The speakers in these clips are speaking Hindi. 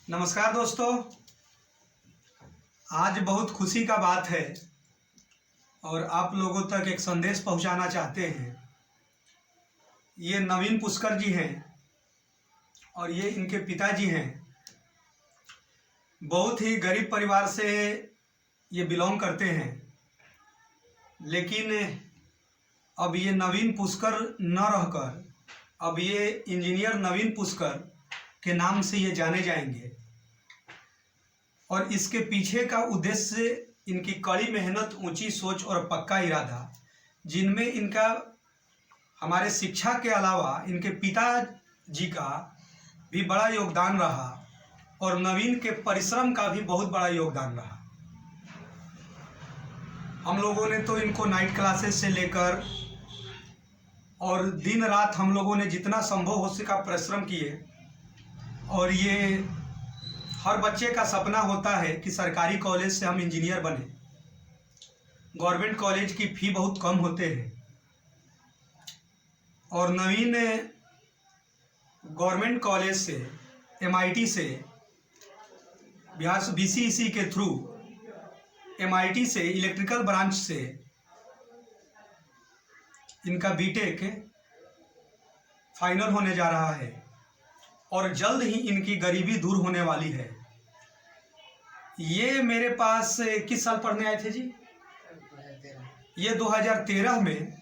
नमस्कार दोस्तों। आज बहुत खुशी का बात है और आप लोगों तक एक संदेश पहुंचाना चाहते हैं। ये नवीन पुष्कर जी हैं और ये इनके पिताजी हैं। बहुत ही गरीब परिवार से ये बिलोंग करते हैं, लेकिन अब ये नवीन पुष्कर न रहकर अब ये इंजीनियर नवीन पुष्कर के नाम से ये जाने जाएंगे। और इसके पीछे का उद्देश्य इनकी कड़ी मेहनत, ऊंची सोच और पक्का इरादा, जिनमें इनका हमारे शिक्षा के अलावा इनके पिताजी का भी बड़ा योगदान रहा और नवीन के परिश्रम का भी बहुत बड़ा योगदान रहा। हम लोगों ने तो इनको नाइट क्लासेस से लेकर और दिन रात हम लोगों ने जितना संभव हो सका परिश्रम किए। और ये हर बच्चे का सपना होता है कि सरकारी कॉलेज से हम इंजीनियर बने। गवर्नमेंट कॉलेज की फ़ी बहुत कम होते हैं और नवीन ने गवर्नमेंट कॉलेज से, MIT से, बिहार BCEC के थ्रू MIT से इलेक्ट्रिकल ब्रांच से इनका बीटेक फाइनल होने जा रहा है और जल्द ही इनकी गरीबी दूर होने वाली है। ये मेरे पास किस साल पढ़ने आए थे जी? ये 2013 में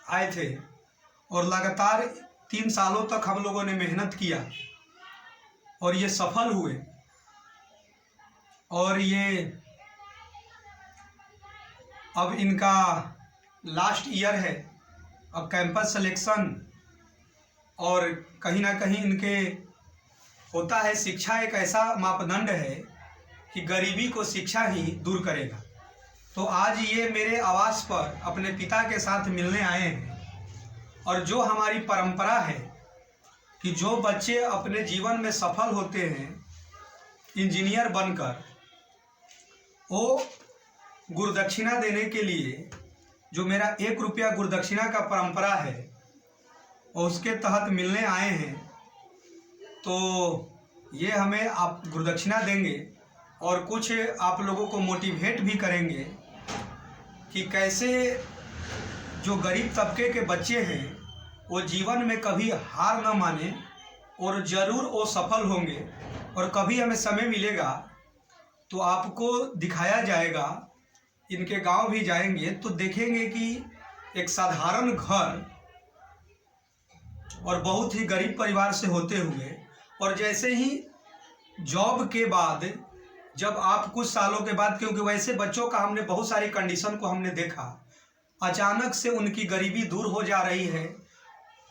आए थे और लगातार 3 सालों तक हम लोगों ने मेहनत किया और ये सफल हुए। और ये अब इनका लास्ट ईयर है, अब कैंपस सिलेक्शन, और कहीं ना कहीं इनके होता है, शिक्षा एक ऐसा मापदंड है कि गरीबी को शिक्षा ही दूर करेगा। तो आज ये मेरे आवास पर अपने पिता के साथ मिलने आए हैं। और जो हमारी परंपरा है कि जो बच्चे अपने जीवन में सफल होते हैं इंजीनियर बनकर, वो गुरुदक्षिणा देने के लिए जो मेरा 1 रुपया गुरुदक्षिणा का परंपरा है और उसके तहत मिलने आए हैं। तो ये हमें आप गुरुदक्षिणा देंगे और कुछ आप लोगों को मोटिवेट भी करेंगे कि कैसे जो गरीब तबके के बच्चे हैं वो जीवन में कभी हार न माने और ज़रूर वो सफल होंगे। और कभी हमें समय मिलेगा तो आपको दिखाया जाएगा, इनके गांव भी जाएंगे तो देखेंगे कि एक साधारण घर और बहुत ही गरीब परिवार से होते हुए, और जैसे ही जॉब के बाद जब आप कुछ सालों के बाद, क्योंकि वैसे बच्चों का हमने बहुत सारी कंडीशन को हमने देखा, अचानक से उनकी गरीबी दूर हो जा रही है,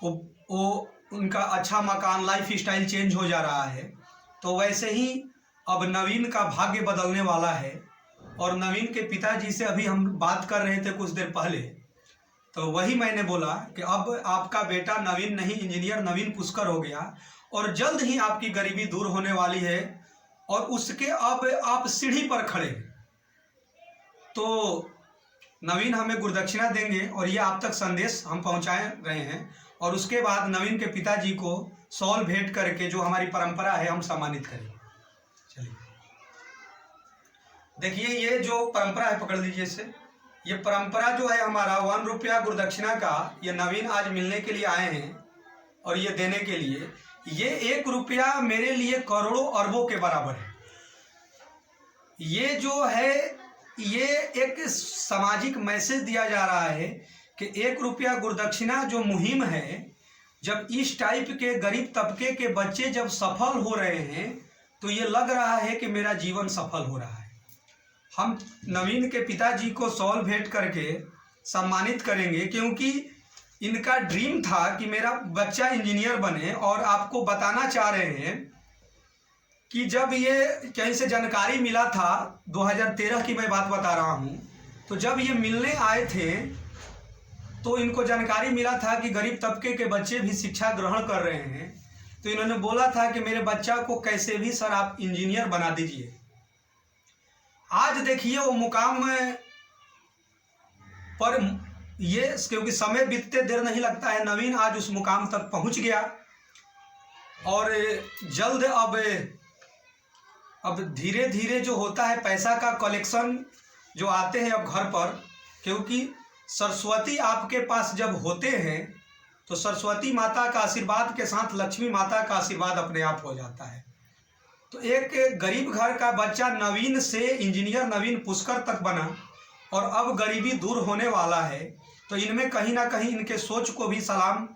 वो उनका अच्छा मकान, लाइफ स्टाइल चेंज हो जा रहा है। तो वैसे ही अब नवीन का भाग्य बदलने वाला है। और नवीन के पिताजी से अभी हम बात कर रहे थे कुछ देर पहले, तो वही मैंने बोला कि अब आपका बेटा नवीन नहीं, इंजीनियर नवीन पुष्कर हो गया और जल्द ही आपकी गरीबी दूर होने वाली है और उसके अब आप सीढ़ी पर खड़े। तो नवीन हमें गुरुदक्षिणा देंगे और ये आप तक संदेश हम पहुंचाए रहे हैं। और उसके बाद नवीन के पिताजी को शॉल भेंट करके जो हमारी परंपरा है हम सम्मानित करेंगे। चलिए देखिए, ये जो परंपरा है, पकड़ लीजिए इसे। ये परंपरा जो है हमारा 1 रुपया गुरुदक्षिणा का, ये नवीन आज मिलने के लिए आए हैं और ये देने के लिए, ये 1 रुपया मेरे लिए करोड़ों अरबों के बराबर है। ये जो है ये एक सामाजिक मैसेज दिया जा रहा है कि 1 रुपया गुरुदक्षिणा जो मुहिम है, जब इस टाइप के गरीब तबके के बच्चे जब सफल हो रहे हैं तो ये लग रहा है कि मेरा जीवन सफल हो रहा है। हम नवीन के पिताजी को शॉल भेंट करके सम्मानित करेंगे, क्योंकि इनका ड्रीम था कि मेरा बच्चा इंजीनियर बने। और आपको बताना चाह रहे हैं कि जब ये कहीं से जानकारी मिला था, 2013 की मैं बात बता रहा हूँ, तो जब ये मिलने आए थे तो इनको जानकारी मिला था कि गरीब तबके के बच्चे भी शिक्षा ग्रहण कर रहे हैं। तो इन्होंने बोला था कि मेरे बच्चा को कैसे भी सर आप इंजीनियर बना दीजिए। आज देखिए वो मुकाम पर ये, क्योंकि समय बीतते देर नहीं लगता है, नवीन आज उस मुकाम तक पहुंच गया और जल्द अब अब धीरे धीरे जो होता है पैसा का कलेक्शन जो आते हैं अब घर पर, क्योंकि सरस्वती आपके पास जब होते हैं तो सरस्वती माता का आशीर्वाद के साथ लक्ष्मी माता का आशीर्वाद अपने आप हो जाता है। तो एक गरीब घर का बच्चा नवीन से इंजीनियर नवीन पुष्कर तक बना और अब गरीबी दूर होने वाला है, तो इनमें कहीं ना कहीं इनके सोच को भी सलाम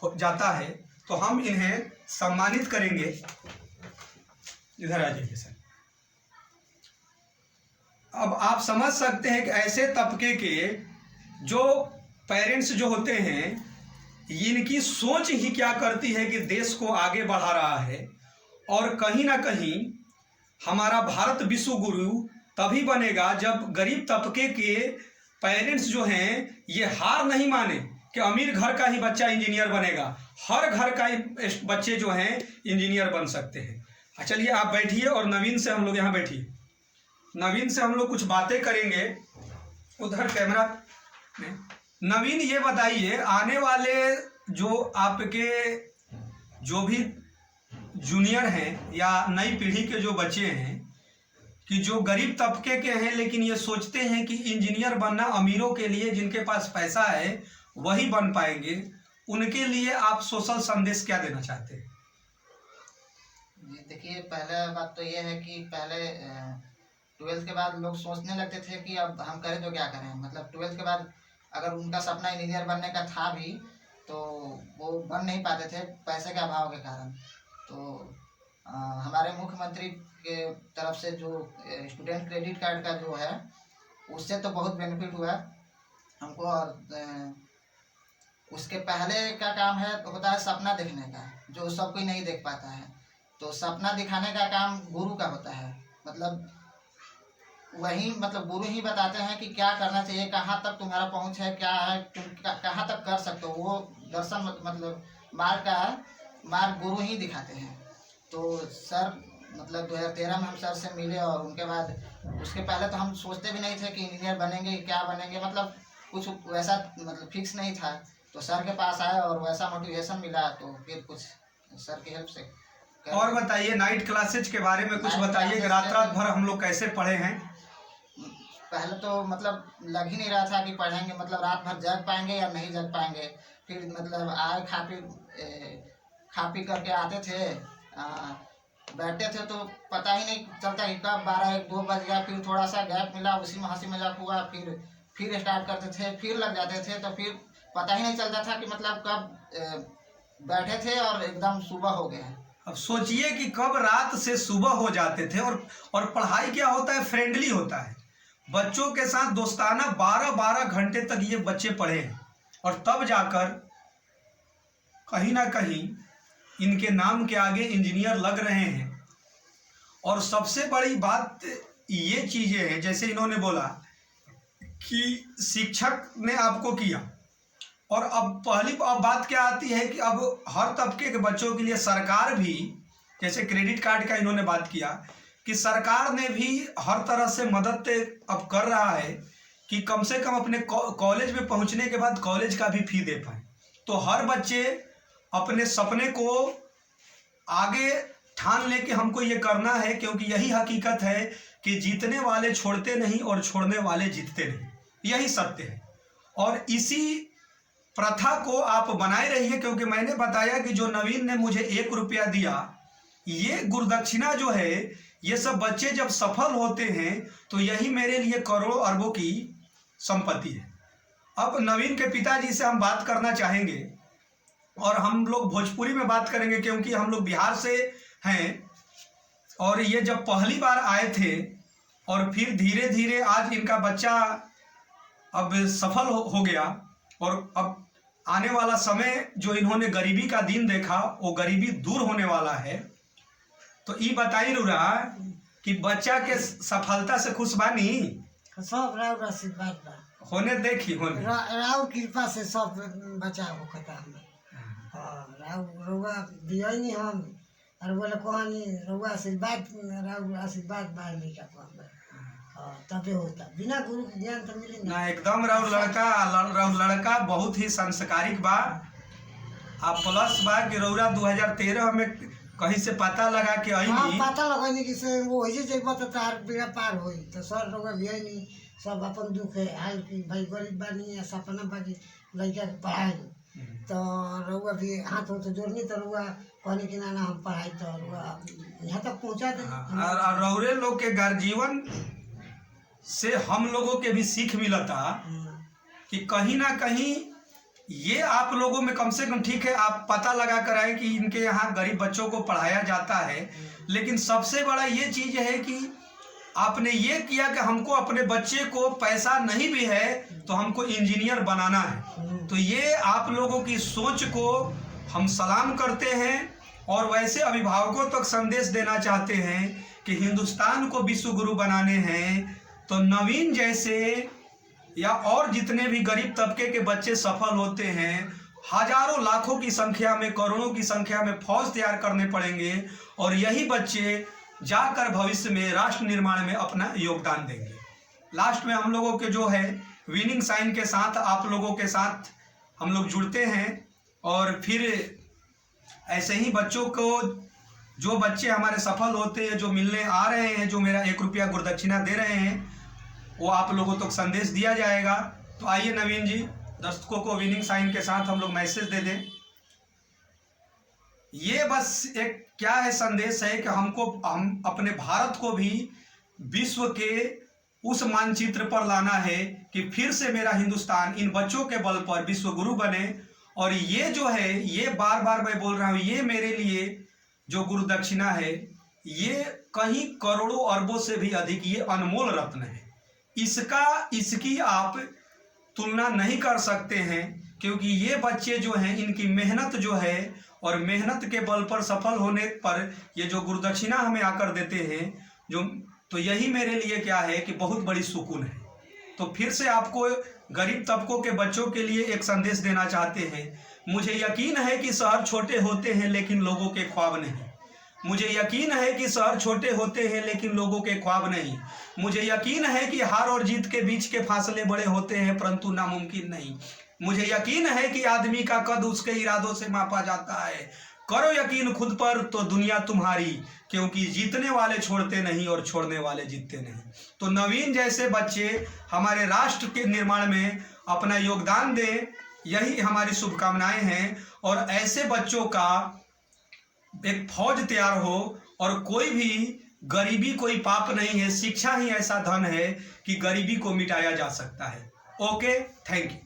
हो जाता है। तो हम इन्हें सम्मानित करेंगे। इधर आ जाइए सर। अब आप समझ सकते हैं कि ऐसे तबके के जो पेरेंट्स जो होते हैं, इनकी सोच ही क्या करती है कि देश को आगे बढ़ा रहा है। और कहीं ना कहीं हमारा भारत विश्व गुरु तभी बनेगा जब गरीब तबके के पेरेंट्स जो हैं ये हार नहीं माने कि अमीर घर का ही बच्चा इंजीनियर बनेगा। हर घर का ही बच्चे जो हैं इंजीनियर बन सकते हैं। चलिए आप बैठिए और नवीन से हम लोग यहाँ बैठिए। नवीन से हम लोग कुछ बातें करेंगे। उधर कैमरा में नवीन ये बताइए, आने वाले जो आपके जो भी जूनियर हैं या नई पीढ़ी के जो बच्चे हैं कि जो गरीब तबके के हैं लेकिन ये सोचते हैं कि इंजीनियर बनना अमीरों के लिए, जिनके पास पैसा है वही बन पाएंगे, उनके लिए आप सोशल संदेश क्या देना चाहते हैं? देखिए, पहला बात तो ये है कि पहले 12th के बाद लोग सोचने लगते थे कि अब हम करें तो क्या करें। मतलब 12th के बाद अगर उनका सपना इंजीनियर बनने का था भी तो वो बन नहीं पाते थे पैसे के अभाव के कारण। तो हमारे मुख्यमंत्री के तरफ से जो स्टूडेंट क्रेडिट कार्ड का जो है उससे तो बहुत बेनिफिट हुआ हमको। और उसके पहले का काम होता है सपना देखने का, जो सब कोई नहीं देख पाता है। तो सपना दिखाने का काम गुरु का होता है। मतलब गुरु ही बताते हैं कि क्या करना चाहिए, कहाँ तक तुम्हारा पहुँच है, क्या है, तुम कहाँ तक कर सकते हो। वो दर्शन मतलब मार्ग गुरु ही दिखाते हैं। तो सर 2013 में हम सर से मिले और उनके बाद उसके पहले तो हम सोचते भी नहीं थे कि इंजीनियर बनेंगे, क्या बनेंगे, मतलब कुछ वैसा फिक्स नहीं था। तो सर के पास आए और वैसा मोटिवेशन मिला तो फिर कुछ सर की हेल्प से। और बताइए नाइट क्लासेज के बारे में कुछ बताइए कि रात भर हम लोग कैसे पढ़े हैं? पहले तो लग ही नहीं रहा था कि पढ़ेंगे, रात भर जग पाएंगे या नहीं जग पाएंगे। फिर आए खा पी करके आते थे, बैठते थे तो पता ही नहीं चलता कि कब 12-1-2 बज गया। फिर थोड़ा सा गैप मिला, उसी में हंसी मजाक हुआ, फिर स्टार्ट करते थे, फिर लग जाते थे। तो फिर पता ही नहीं चलता था कि कब बैठे थे और एकदम सुबह हो गया। अब सोचिए कि कब रात से सुबह हो जाते थे। और पढ़ाई क्या होता है, फ्रेंडली होता है। बच्चों के साथ दोस्ताना 12-12 घंटे तक ये बच्चे पढ़े हैं और तब जाकर कहीं ना कहीं इनके नाम के आगे इंजीनियर लग रहे हैं। और सबसे बड़ी बात ये चीज़ें हैं, जैसे इन्होंने बोला कि शिक्षक ने आपको किया। और अब बात क्या आती है कि अब हर तबके के बच्चों के लिए सरकार भी, जैसे क्रेडिट कार्ड का इन्होंने बात किया कि सरकार ने भी हर तरह से मदद अब कर रहा है कि कम से कम अपने कॉलेज में पहुंचने के बाद कॉलेज का भी फी दे पाए। तो हर बच्चे अपने सपने को आगे ठान ले कि हमको ये करना है, क्योंकि यही हकीकत है कि जीतने वाले छोड़ते नहीं और छोड़ने वाले जीतते नहीं, यही सत्य है। और इसी प्रथा को आप बनाए रहिए, क्योंकि मैंने बताया कि जो नवीन ने मुझे 1 रुपया दिया, ये गुरुदक्षिणा जो है, ये सब बच्चे जब सफल होते हैं तो यही मेरे लिए करोड़ों अरबों की संपत्ति है। अब नवीन के पिताजी से हम बात करना चाहेंगे और हम लोग भोजपुरी में बात करेंगे, क्योंकि हम लोग बिहार से हैं। और ये जब पहली बार आए थे और फिर धीरे धीरे आज इनका बच्चा अब सफल हो गया। और अब आने वाला समय जो इन्होंने गरीबी का दिन देखा, वो गरीबी दूर होने वाला है। तो ये बताई रुरा कि बच्चा के सफलता से खुश बानी? सब राव आशीर्वाद बा होने देखी होने राव कृपा से सब बचा हो खता हमें। राव रउआ दिया नहीं हम और बोले कहानी रउआ आशीर्वाद, राव आशीर्वाद बा नहीं का तबे होता। बिना गुरु के ज्ञान तो मिले ना। एकदम राव लड़का बहुत ही संस्कारिक बा। आप प्लस बा कि रउरा 2013 में कहीं से पता लगा के हाँ आई पता लगनी कि से वो वही जब तो तार बेड़ा पार होई तो सर लोग भी है नहीं सब अपन दुख है हाल की भाई गरीब बानी या सपना बानी लड़का के पढ़ाई तो रउआ भी हाथ तो जोड़नी तो रउआ कहने कि ना हम पढ़ाई तो रउआ यहाँ तक पहुँचा दे। और रौरे लोग के गर्जीवन से हम लोगों के भी सीख मिलता कि कहीं ना कहीं ये आप लोगों में कम से कम ठीक है आप पता लगा कर आए कि इनके यहाँ गरीब बच्चों को पढ़ाया जाता है, लेकिन सबसे बड़ा ये चीज़ है कि आपने ये किया कि हमको अपने बच्चे को पैसा नहीं भी है तो हमको इंजीनियर बनाना है। तो ये आप लोगों की सोच को हम सलाम करते हैं और वैसे अभिभावकों तक संदेश देना चाहते हैं कि हिंदुस्तान को विश्व गुरु बनाने हैं तो नवीन जैसे या और जितने भी गरीब तबके के बच्चे सफल होते हैं हजारों लाखों की संख्या में करोड़ों की संख्या में फौज तैयार करने पड़ेंगे और यही बच्चे जाकर भविष्य में राष्ट्र निर्माण में अपना योगदान देंगे। लास्ट में हम लोगों के जो है विनिंग साइन के साथ आप लोगों के साथ हम लोग जुड़ते हैं और फिर ऐसे ही बच्चों को जो बच्चे हमारे सफल होते हैं जो मिलने आ रहे हैं जो मेरा 1 रुपया गुरुदक्षिणा दे रहे हैं वो आप लोगों तक संदेश दिया जाएगा। तो आइए नवीन जी दर्शकों को विनिंग साइन के साथ हम लोग मैसेज दे दें। ये बस एक क्या है संदेश है कि हम अपने भारत को भी विश्व के उस मानचित्र पर लाना है कि फिर से मेरा हिंदुस्तान इन बच्चों के बल पर विश्व गुरु बने। और ये जो है ये बार बार मैं बोल रहा हूँ ये मेरे लिए जो गुरु दक्षिणा है ये कहीं करोड़ों अरबों से भी अधिक ये अनमोल रत्न है। इसकी आप तुलना नहीं कर सकते हैं क्योंकि ये बच्चे जो हैं इनकी मेहनत जो है और मेहनत के बल पर सफल होने पर ये जो गुरुदक्षिणा हमें आकर देते हैं जो तो यही मेरे लिए क्या है कि बहुत बड़ी सुकून है। तो फिर से आपको गरीब तबकों के बच्चों के लिए एक संदेश देना चाहते हैं। मुझे यकीन है कि शहर छोटे होते हैं लेकिन लोगों के ख्वाब नहीं। मुझे यकीन है कि शहर छोटे होते हैं लेकिन लोगों के ख्वाब नहीं। मुझे यकीन है कि हार और जीत के बीच के फासले बड़े होते हैं परंतु नामुमकिन नहीं। मुझे यकीन है कि आदमी का कद उसके इरादों से मापा जाता है। करो यकीन खुद पर तो दुनिया तुम्हारी, क्योंकि जीतने वाले छोड़ते नहीं और छोड़ने वाले जीतते नहीं। तो नवीन जैसे बच्चे हमारे राष्ट्र के निर्माण में अपना योगदान दें, यही हमारी शुभकामनाएं हैं। और ऐसे बच्चों का एक फौज तैयार हो और कोई भी गरीबी कोई पाप नहीं है। शिक्षा ही ऐसा धन है कि गरीबी को मिटाया जा सकता है। Okay, thank you.